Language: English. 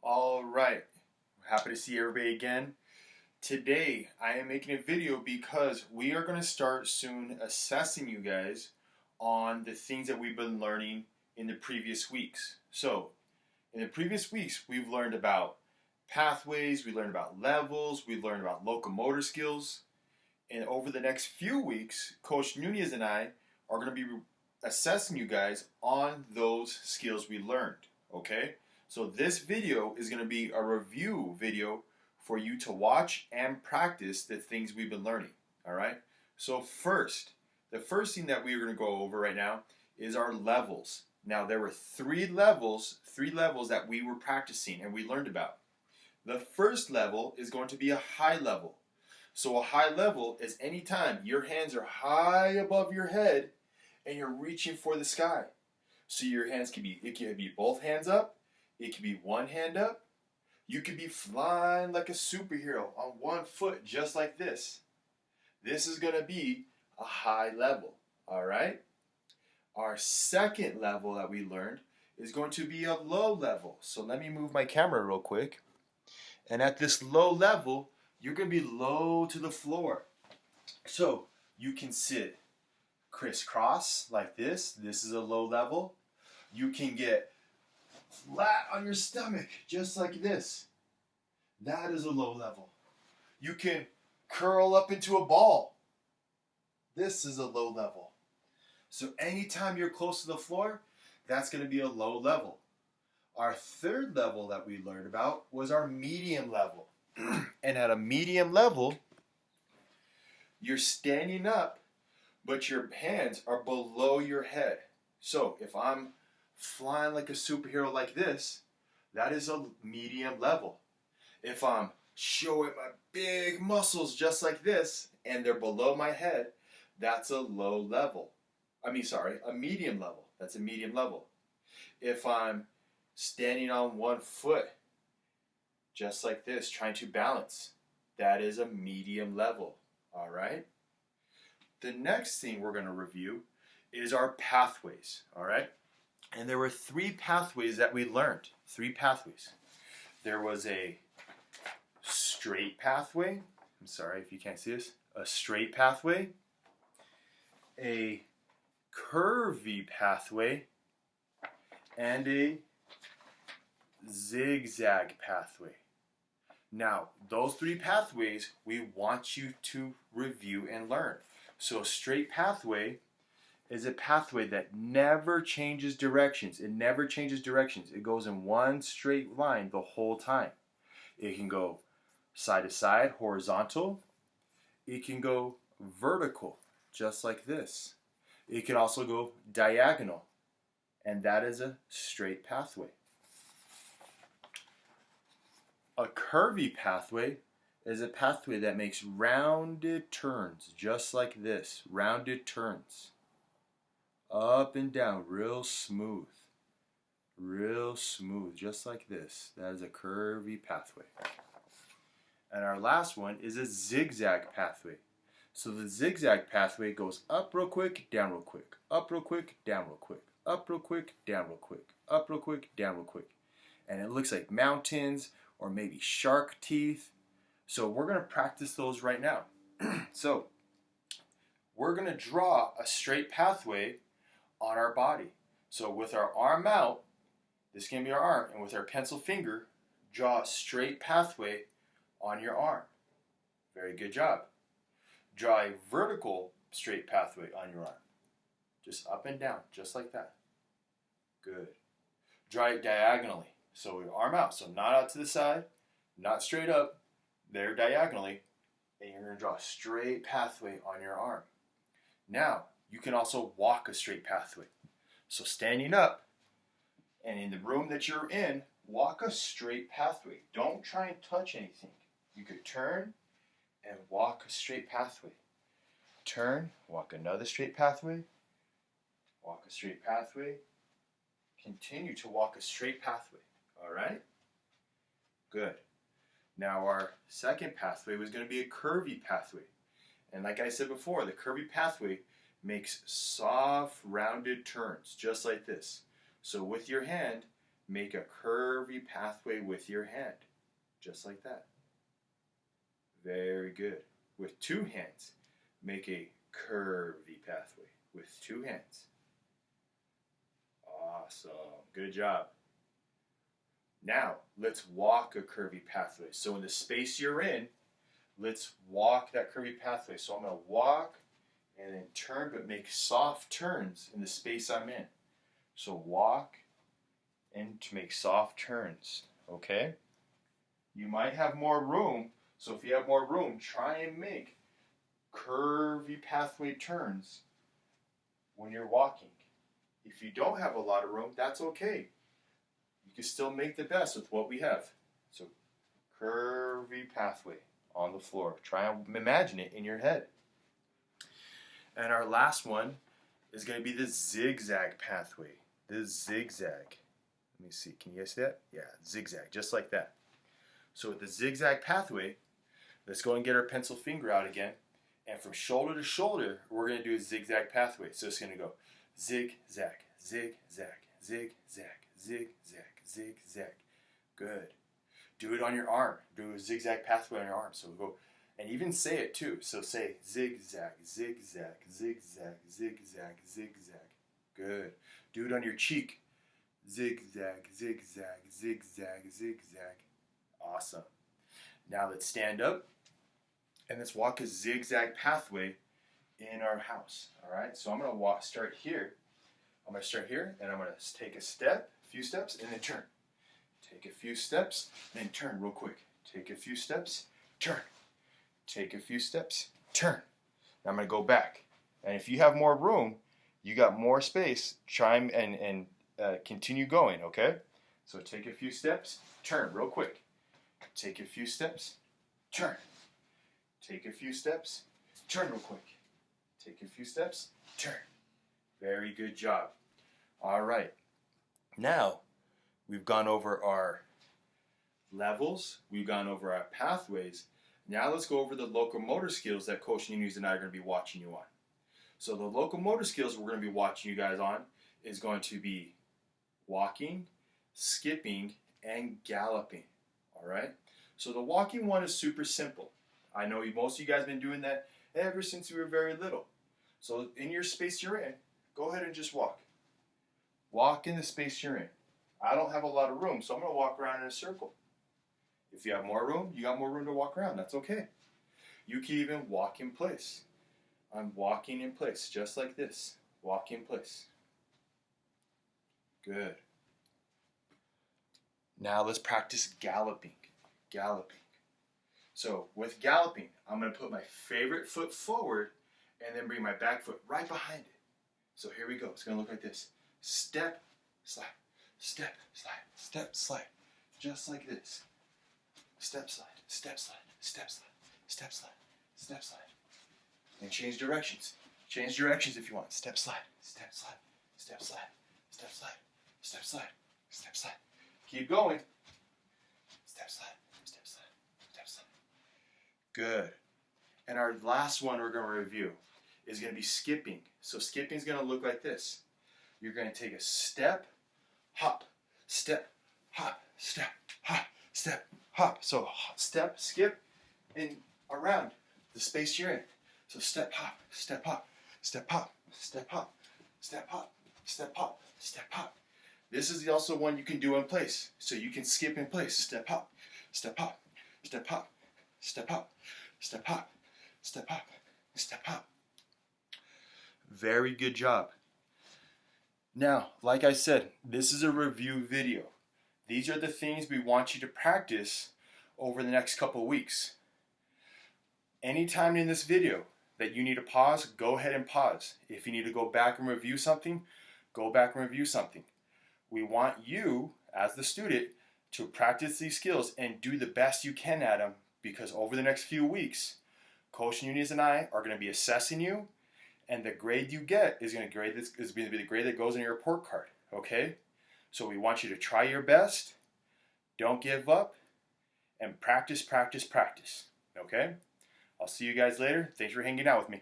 All right, happy to see everybody again. Today I am making a video because we are going to start soon assessing you guys on the things that we've been learning in the previous weeks. So, in the previous weeks, we've learned about pathways, we learned about levels, we learned about locomotor skills. And over the next few weeks, Coach Nunez and I are going to be assessing you guys on those skills we learned. Okay? So this video is going to be a review video for you to watch and practice the things we've been learning. All right? So the first thing that we're going to go over right now is our levels. Now there were three levels that we were practicing and we learned about. The first level is going to be a high level. So a high level is anytime your hands are high above your head and you're reaching for the sky. So your hands can be both hands up, it can be one hand up. You could be flying like a superhero on one foot just like this. This is going to be a high level, all right? Our second level that we learned is going to be a low level. So let me move my camera real quick. And at this low level, you're going to be low to the floor. So you can sit crisscross like this. This is a low level. You can get flat on your stomach just like this. That is a low level. You can curl up into a ball. This is a low level. So anytime you're close to the floor, that's going to be a low level. Our third level that we learned about was our medium level. And at a medium level, you're standing up, but your hands are below your head. So if I'm flying like a superhero like this, that is a medium level. If I'm showing my big muscles just like this, and they're below my head, that's a low level. A medium level. That's a medium level. If I'm standing on one foot, just like this, trying to balance, that is a medium level, all right? The next thing we're going to review is our pathways, all right? And there were three pathways that we learned, three pathways. There was a straight pathway, I'm sorry if you can't see this, a straight pathway, a curvy pathway, and a zigzag pathway. Now, those three pathways we want you to review and learn. So a straight pathway is a pathway that never changes directions. It never changes directions. It goes in one straight line the whole time. It can go side to side, horizontal. It can go vertical, just like this. It can also go diagonal, and that is a straight pathway. A curvy pathway is a pathway that makes rounded turns, just like this, rounded turns. Up and down, real smooth, just like this. That is a curvy pathway. And our last one is a zigzag pathway. So the zigzag pathway goes up real quick, down real quick, up real quick, down real quick, up real quick, down real quick, up real quick, down real quick. And it looks like mountains or maybe shark teeth. So we're going to practice those right now. So we're going to draw a straight pathway on our body. So with our arm out, this can be our arm, and with our pencil finger, draw a straight pathway on your arm. Very good job. Draw a vertical straight pathway on your arm. Just up and down, just like that. Good. Draw it diagonally. So your arm out, so not out to the side, not straight up, there diagonally, and you're going to draw a straight pathway on your arm. Now, you can also walk a straight pathway. So standing up, and in the room that you're in, walk a straight pathway. Don't try and touch anything. You could turn and walk a straight pathway. Turn, walk another straight pathway, walk a straight pathway, continue to walk a straight pathway. All right? Good. Now our second pathway was going to be a curvy pathway. And like I said before, the curvy pathway makes soft, rounded turns, just like this. So with your hand, make a curvy pathway with your hand, just like that. Very good. With two hands, make a curvy pathway with two hands. Awesome. Good job. Now, let's walk a curvy pathway. So in the space you're in, let's walk that curvy pathway. So I'm going to walk and then turn, but make soft turns in the space I'm in. So walk and to make soft turns, okay? You might have more room, so if you have more room, try and make curvy pathway turns when you're walking. If you don't have a lot of room, that's okay. You can still make the best with what we have. So curvy pathway on the floor. Try and imagine it in your head. And our last one is going to be the zigzag pathway. The zigzag. Let me see. Can you guys see that? Yeah, zigzag, just like that. So with the zigzag pathway, let's go and get our pencil finger out again. And from shoulder to shoulder, we're going to do a zigzag pathway. So it's going to go zigzag, zigzag, zigzag, zigzag, zigzag. Good. Do it on your arm. Do a zigzag pathway on your arm. So we'll go, and even say it too. So say zigzag, zigzag, zigzag, zigzag, zigzag. Good. Do it on your cheek. Zigzag, zigzag, zigzag, zigzag. Awesome. Now let's stand up and let's walk a zigzag pathway in our house. All right. So I'm going to start here. I'm going to start here and I'm going to take a step, a few steps, and then turn. Take a few steps, then turn real quick. Take a few steps, turn. Take a few steps, turn. Now I'm going to go back. And if you have more room, you got more space, chime and continue going, okay? So take a few steps, turn real quick. Take a few steps, turn. Take a few steps, turn real quick. Take a few steps, turn. Very good job. All right. Now, we've gone over our levels. We've gone over our pathways. Now let's go over the locomotor skills that Coach Nunez and I are going to be watching you on. So the locomotor skills we're going to be watching you guys on is going to be walking, skipping, and galloping. All right? So the walking one is super simple. I know most of you guys have been doing that ever since you were very little. So in your space you're in, go ahead and just walk. Walk in the space you're in. I don't have a lot of room, so I'm going to walk around in a circle. If you have more room, you got more room to walk around. That's okay. You can even walk in place. I'm walking in place, just like this. Walk in place. Good. Now let's practice galloping. Galloping. So with galloping, I'm going to put my favorite foot forward and then bring my back foot right behind it. So here we go. It's going to look like this. Step, slide. Step, slide. Step, slide. Just like this. Step, slide. Step, slide. Step, slide. Step, slide. Step, slide. And change directions. Change directions if you want. Step, slide. Step, slide. Step, slide. Step, slide. Step, slide. Step, slide. Keep going. Step, slide. Step, slide. Step, slide. Good. And our last one we're going to review is going to be skipping. So skipping is going to look like this. You're going to take a step, hop, step, hop, step, hop, step, hop. So step, skip, and around the space you're in. So step, hop, step, hop, step, hop, step, hop, step, hop, step, hop, step, hop. This is also one you can do in place. So you can skip in place. Step, hop, step, hop, step, hop, step, hop, step, hop, step, hop, step, hop. Very good job. Now, like I said, this is a review video. These are the things we want you to practice over the next couple of weeks. Anytime in this video that you need to pause, go ahead and pause. If you need to go back and review something, go back and review something. We want you, as the student, to practice these skills and do the best you can at them, because over the next few weeks, Coach Nunez and I are going to be assessing you, and the grade you get is going to be the grade that goes in your report card. Okay? So we want you to try your best, don't give up, and practice, practice, practice. Okay? I'll see you guys later. Thanks for hanging out with me.